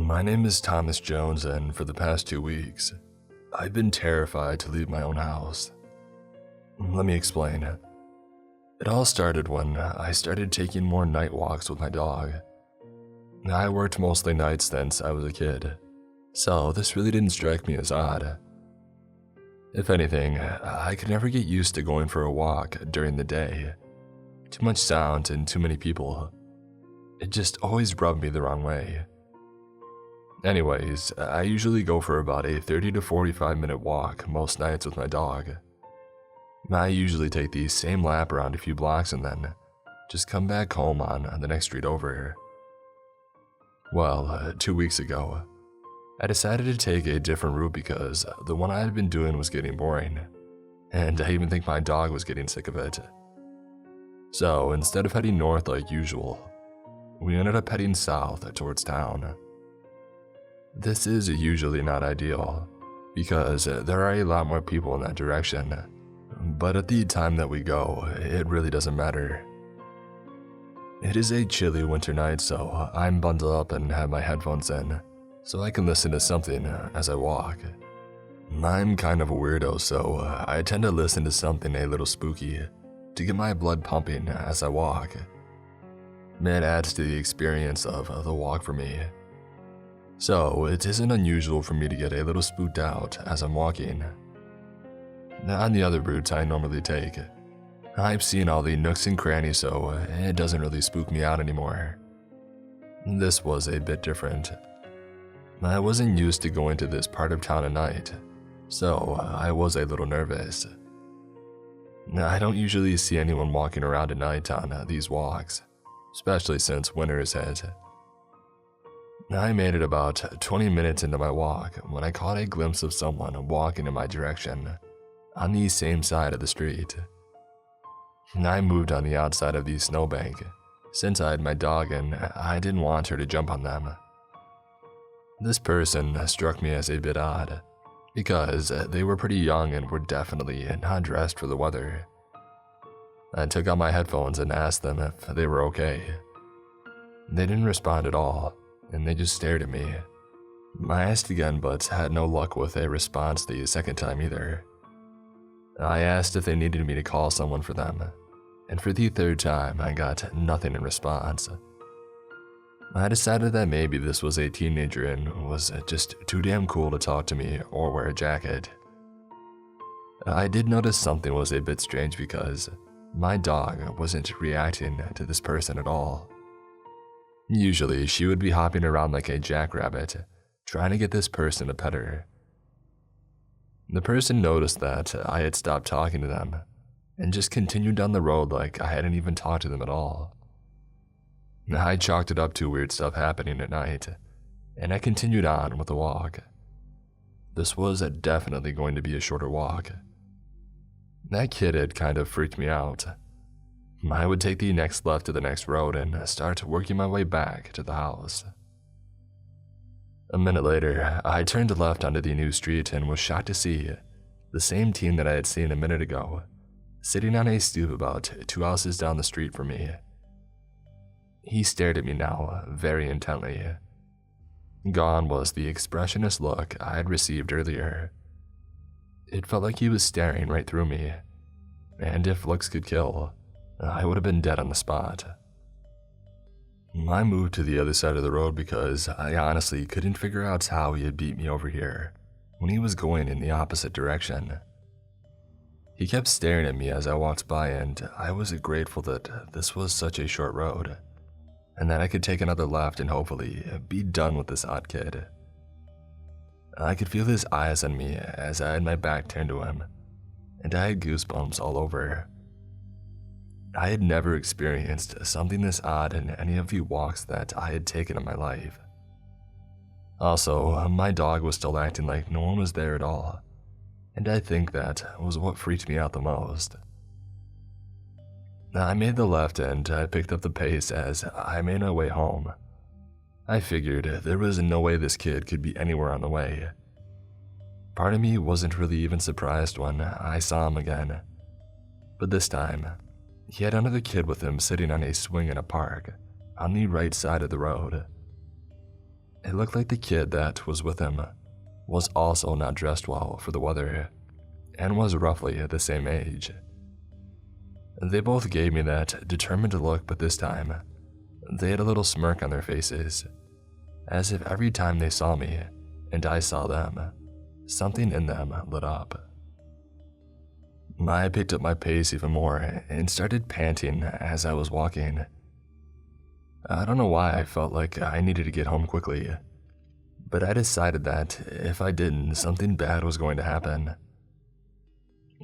My name is Thomas Jones, and for the past 2 weeks, I've been terrified to leave my own house. Let me explain. It all started when I started taking more night walks with my dog. I worked mostly nights since I was a kid, so this really didn't strike me as odd. If anything, I could never get used to going for a walk during the day. Too much sound and too many people. It just always rubbed me the wrong way. Anyways, I usually go for about a 30 to 45 minute walk most nights with my dog. I usually take the same lap around a few blocks and then just come back home on the next street over. Well, 2 weeks ago, I decided to take a different route because the one I had been doing was getting boring, and I even think my dog was getting sick of it. So instead of heading north like usual, we ended up heading south towards town. This is usually not ideal, because there are a lot more people in that direction, but at the time that we go, it really doesn't matter. It is a chilly winter night, so I'm bundled up and have my headphones in, so I can listen to something as I walk. I'm kind of a weirdo, so I tend to listen to something a little spooky to get my blood pumping as I walk. It adds to the experience of the walk for me. So it isn't unusual for me to get a little spooked out as I'm walking. On the other routes I normally take, I've seen all the nooks and crannies, so it doesn't really spook me out anymore. This was a bit different. I wasn't used to going to this part of town at night, so I was a little nervous. I don't usually see anyone walking around at night on these walks, especially since winter is hit. I made it about 20 minutes into my walk when I caught a glimpse of someone walking in my direction on the same side of the street. I moved on the outside of the snowbank since I had my dog and I didn't want her to jump on them. This person struck me as a bit odd because they were pretty young and were definitely not dressed for the weather. I took out my headphones and asked them if they were okay. They didn't respond at all, and they just stared at me. I asked again, but had no luck with a response the second time either. I asked if they needed me to call someone for them, and for the third time I got nothing in response. I decided that maybe this was a teenager and was just too damn cool to talk to me or wear a jacket. I did notice something was a bit strange because my dog wasn't reacting to this person at all. Usually, she would be hopping around like a jackrabbit, trying to get this person to pet her. The person noticed that I had stopped talking to them, and just continued down the road like I hadn't even talked to them at all. I chalked it up to weird stuff happening at night, and I continued on with the walk. This was definitely going to be a shorter walk. That kid had kind of freaked me out. I would take the next left to the next road and start working my way back to the house. A minute later, I turned left onto the new street and was shocked to see the same teen that I had seen a minute ago, sitting on a stoop about 2 houses down the street from me. He stared at me now, very intently. Gone was the expressionless look I had received earlier. It felt like he was staring right through me, and if looks could kill, I would have been dead on the spot. I moved to the other side of the road because I honestly couldn't figure out how he had beat me over here when he was going in the opposite direction. He kept staring at me as I walked by, and I was grateful that this was such a short road, and that I could take another left and hopefully be done with this odd kid. I could feel his eyes on me as I had my back turned to him, and I had goosebumps all over. I had never experienced something this odd in any of the walks that I had taken in my life. Also, my dog was still acting like no one was there at all, and I think that was what freaked me out the most. I made the left and I picked up the pace as I made my way home. I figured there was no way this kid could be anywhere on the way. Part of me wasn't really even surprised when I saw him again, but this time, he had another kid with him sitting on a swing in a park on the right side of the road. It looked like the kid that was with him was also not dressed well for the weather and was roughly the same age. They both gave me that determined look, but this time, they had a little smirk on their faces, as if every time they saw me and I saw them, something in them lit up. I picked up my pace even more and started panting as I was walking. I don't know why I felt like I needed to get home quickly, but I decided that if I didn't, something bad was going to happen.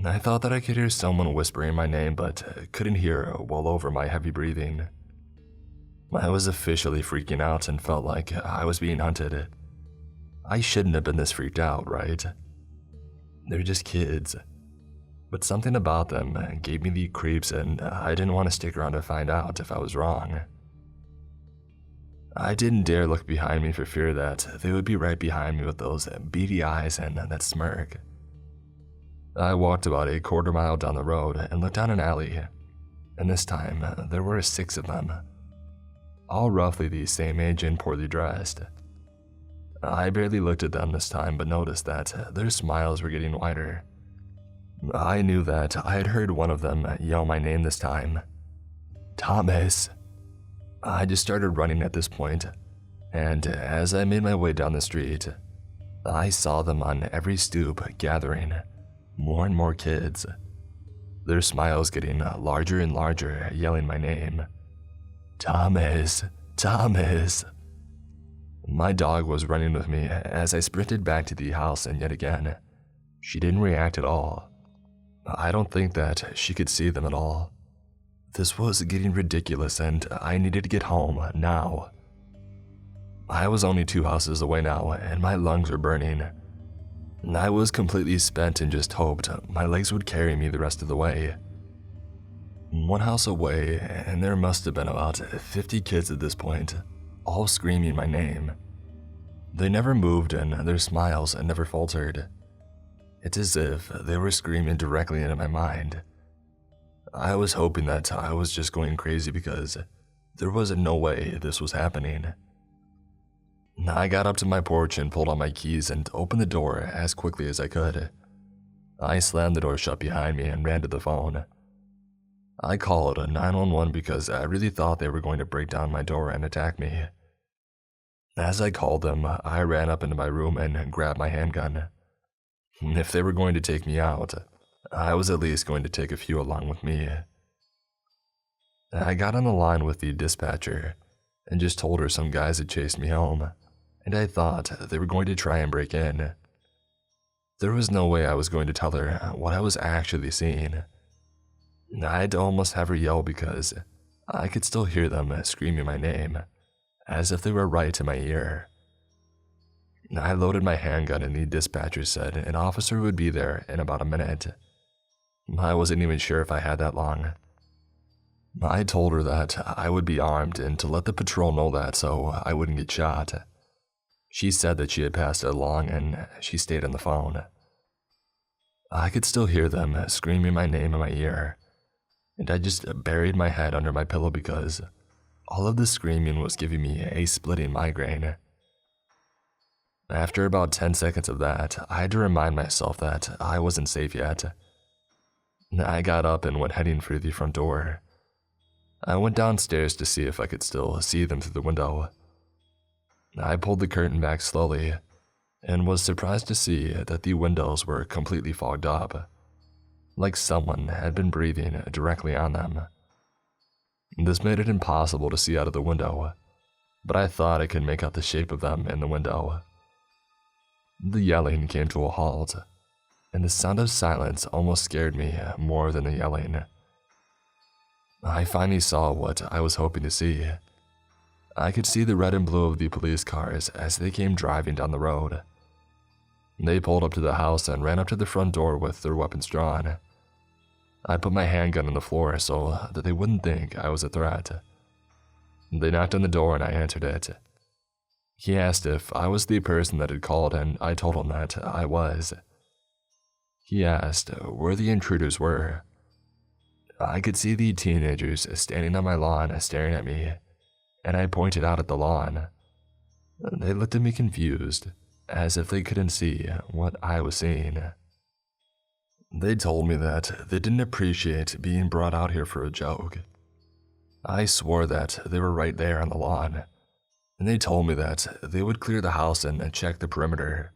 I thought that I could hear someone whispering my name, but couldn't hear well over my heavy breathing. I was officially freaking out and felt like I was being hunted. I shouldn't have been this freaked out, right? They're just kids. But something about them gave me the creeps, and I didn't want to stick around to find out if I was wrong. I didn't dare look behind me for fear that they would be right behind me with those beady eyes and that smirk. I walked about a quarter mile down the road and looked down an alley, and this time there were 6 of them, all roughly the same age and poorly dressed. I barely looked at them this time, but noticed that their smiles were getting wider. I knew that I had heard one of them yell my name this time. Thomas. I just started running at this point, and as I made my way down the street, I saw them on every stoop gathering more and more kids, their smiles getting larger and larger, yelling my name. Thomas, Thomas. My dog was running with me as I sprinted back to the house, and yet again, she didn't react at all. I don't think that she could see them at all. This was getting ridiculous, and I needed to get home now. I was only 2 houses away now, and my lungs were burning. I was completely spent and just hoped my legs would carry me the rest of the way. 1 house away, and there must have been about 50 kids at this point, all screaming my name. They never moved, and their smiles never faltered. It's as if they were screaming directly into my mind. I was hoping that I was just going crazy because there was no way this was happening. I got up to my porch and pulled out my keys and opened the door as quickly as I could. I slammed the door shut behind me and ran to the phone. I called 911 because I really thought they were going to break down my door and attack me. As I called them, I ran up into my room and grabbed my handgun. If they were going to take me out, I was at least going to take a few along with me. I got on the line with the dispatcher and just told her some guys had chased me home, and I thought they were going to try and break in. There was no way I was going to tell her what I was actually seeing. I had to almost have her yell because I could still hear them screaming my name, as if they were right in my ear. I loaded my handgun and the dispatcher said an officer would be there in about a minute. I wasn't even sure if I had that long. I told her that I would be armed and to let the patrol know that so I wouldn't get shot. She said that she had passed it along and she stayed on the phone. I could still hear them screaming my name in my ear, and I just buried my head under my pillow because all of the screaming was giving me a splitting migraine. After about 10 seconds of that, I had to remind myself that I wasn't safe yet. I got up and went heading for the front door. I went downstairs to see if I could still see them through the window. I pulled the curtain back slowly and was surprised to see that the windows were completely fogged up, like someone had been breathing directly on them. This made it impossible to see out of the window, but I thought I could make out the shape of them in the window. The yelling came to a halt, and the sound of silence almost scared me more than the yelling. I finally saw what I was hoping to see. I could see the red and blue of the police cars as they came driving down the road. They pulled up to the house and ran up to the front door with their weapons drawn. I put my handgun on the floor so that they wouldn't think I was a threat. They knocked on the door and I answered it. He asked if I was the person that had called, and I told him that I was. He asked where the intruders were. I could see the teenagers standing on my lawn staring at me, and I pointed out at the lawn. They looked at me confused, as if they couldn't see what I was seeing. They told me that they didn't appreciate being brought out here for a joke. I swore that they were right there on the lawn, and they told me that they would clear the house and check the perimeter.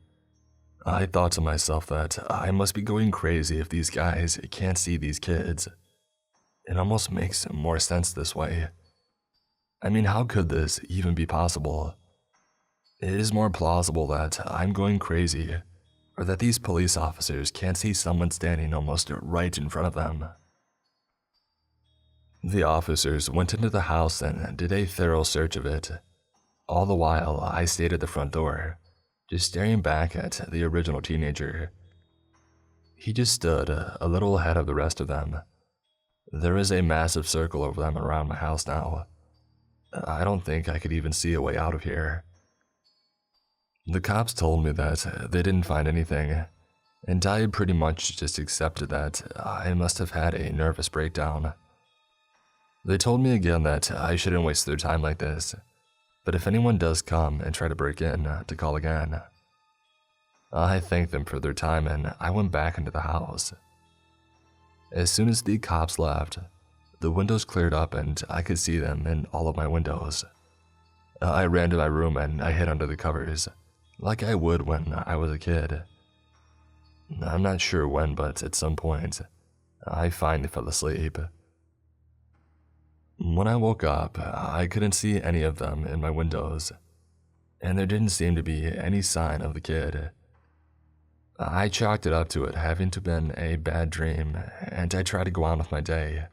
I thought to myself that I must be going crazy if these guys can't see these kids. It almost makes more sense this way. I mean, how could this even be possible? It is more plausible that I'm going crazy, or that these police officers can't see someone standing almost right in front of them. The officers went into the house and did a thorough search of it. All the while, I stayed at the front door, just staring back at the original teenager. He just stood a little ahead of the rest of them. There is a massive circle of them around my house now. I don't think I could even see a way out of here. The cops told me that they didn't find anything, and I pretty much just accepted that I must have had a nervous breakdown. They told me again that I shouldn't waste their time like this, but if anyone does come and try to break in, to call again. I thanked them for their time and I went back into the house. As soon as the cops left, the windows cleared up and I could see them in all of my windows. I ran to my room and I hid under the covers, like I would when I was a kid. I'm not sure when, but at some point, I finally fell asleep. When I woke up, I couldn't see any of them in my windows, and there didn't seem to be any sign of the kid. I chalked it up to it having to been a bad dream, and I tried to go on with my day.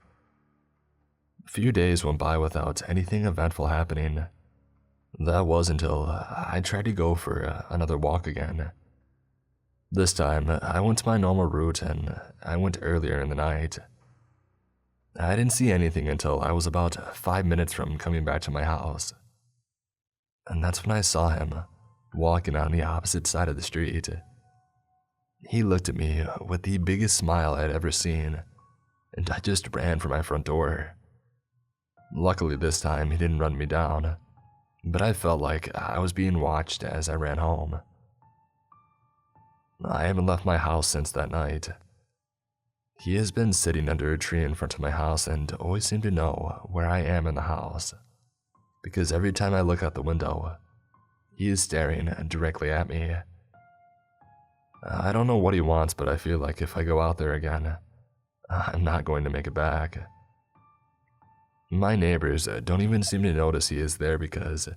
A few days went by without anything eventful happening. That was until I tried to go for another walk again. This time, I went to my normal route and I went earlier in the night. I didn't see anything until I was about 5 minutes from coming back to my house. And that's when I saw him, walking on the opposite side of the street. He looked at me with the biggest smile I'd ever seen, and I just ran for my front door. Luckily this time he didn't run me down, but I felt like I was being watched as I ran home. I haven't left my house since that night. He has been sitting under a tree in front of my house and always seemed to know where I am in the house, because every time I look out the window, he is staring directly at me. I don't know what he wants, but I feel like if I go out there again, I'm not going to make it back. My neighbors don't even seem to notice he is there because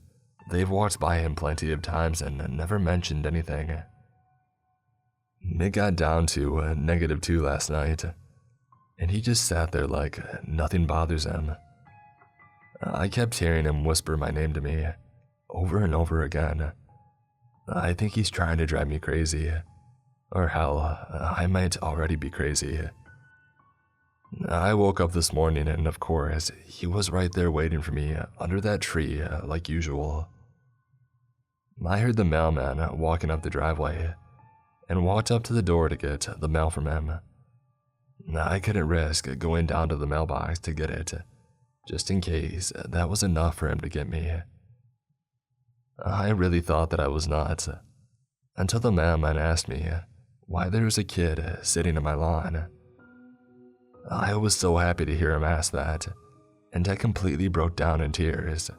they've walked by him plenty of times and never mentioned anything. It got down to -2 last night, and he just sat there like nothing bothers him. I kept hearing him whisper my name to me, over and over again. I think he's trying to drive me crazy, or hell, I might already be crazy. I woke up this morning and of course, he was right there waiting for me under that tree like usual. I heard the mailman walking up the driveway, and walked up to the door to get the mail from him. I couldn't risk going down to the mailbox to get it, just in case that was enough for him to get me. I really thought that I was nuts, until the mailman asked me why there was a kid sitting on my lawn. I was so happy to hear him ask that, and I completely broke down in tears.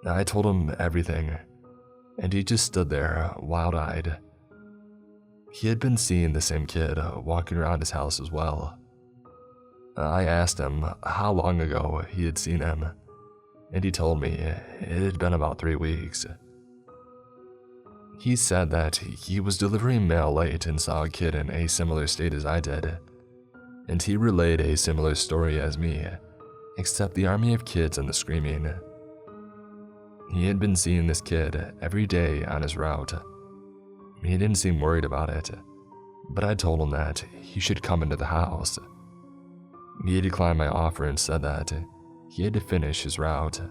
I told him everything, and he just stood there wild-eyed. He had been seeing the same kid walking around his house as well. I asked him how long ago he had seen him, and he told me it had been about 3 weeks. He said that he was delivering mail late and saw a kid in a similar state as I did, and he relayed a similar story as me, except the army of kids and the screaming. He had been seeing this kid every day on his route. He didn't seem worried about it, but I told him that he should come into the house. He declined my offer and said that he had to finish his route.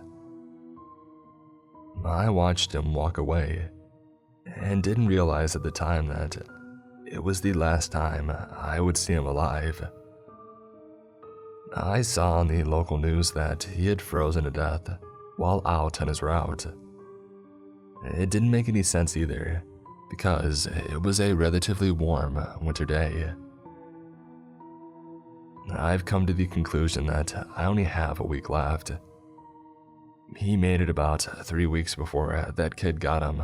I watched him walk away, and didn't realize at the time that it was the last time I would see him alive. I saw on the local news that he had frozen to death while out on his route. It didn't make any sense either, because it was a relatively warm winter day. I've come to the conclusion that I only have a week left. He made it about 3 weeks before that kid got him.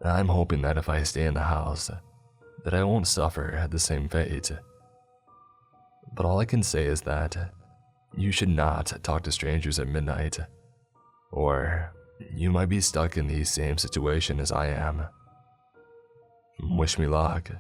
I'm hoping that if I stay in the house, that I won't suffer the same fate. But all I can say is that you should not talk to strangers at midnight, or you might be stuck in the same situation as I am. Wish me luck.